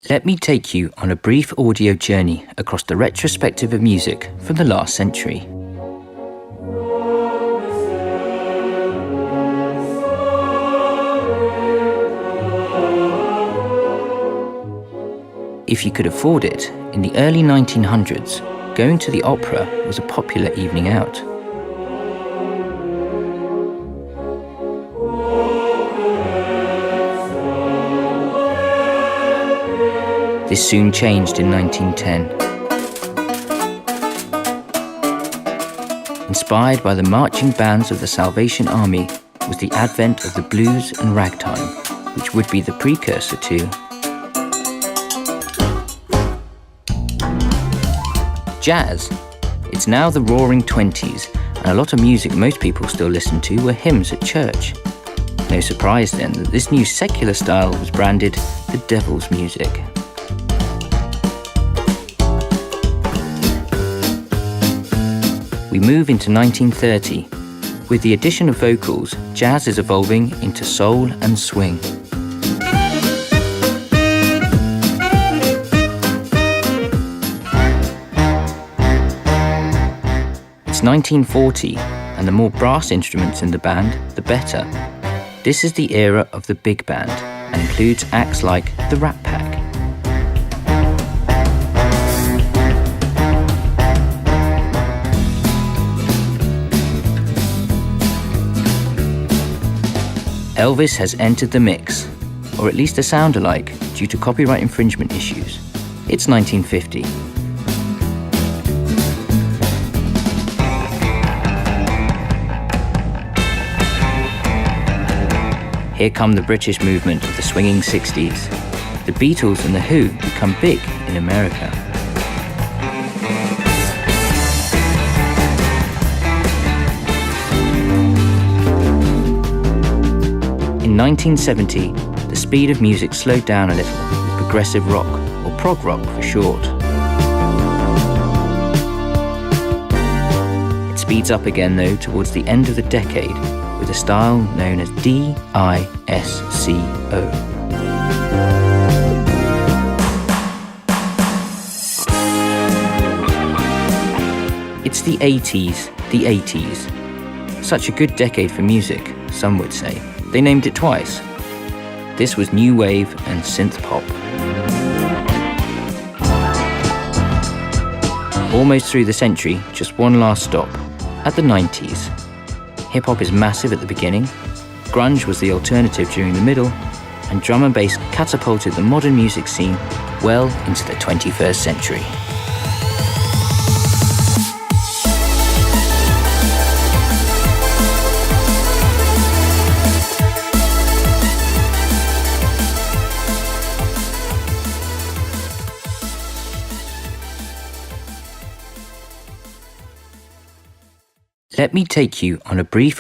Let me take you on a brief audio journey across the retrospective of music from the last century. If you could afford it, in the early 1900s, going to the opera was a popular evening out. This soon changed in 1910. Inspired by the marching bands of the Salvation Army was the advent of the blues and ragtime, which would be the precursor to jazz. It's now the roaring 20s, and a lot of music most people still listen to were hymns at church. No surprise then that this new secular style was branded the devil's music. We move into 1930. With the addition of vocals, jazz is evolving into soul and swing. It's 1940, and the more brass instruments in the band, the better. This is the era of the big band, and includes acts like the Rat Pack. Elvis has entered the mix, or at least a sound-alike, due to copyright infringement issues. It's 1950. Here come the British movement of the swinging 60s. The Beatles and The Who become big in America. In 1970, the speed of music slowed down a little with progressive rock, or prog rock for short. It speeds up again though towards the end of the decade with a style known as DISCO. It's the 80s. Such a good decade for music, some would say. They named it twice. This was new wave and synth pop. Almost through the century, just one last stop, at the 90s. Hip-hop is massive at the beginning, grunge was the alternative during the middle, and drum and bass catapulted the modern music scene well into the 21st century. Let me take you on a brief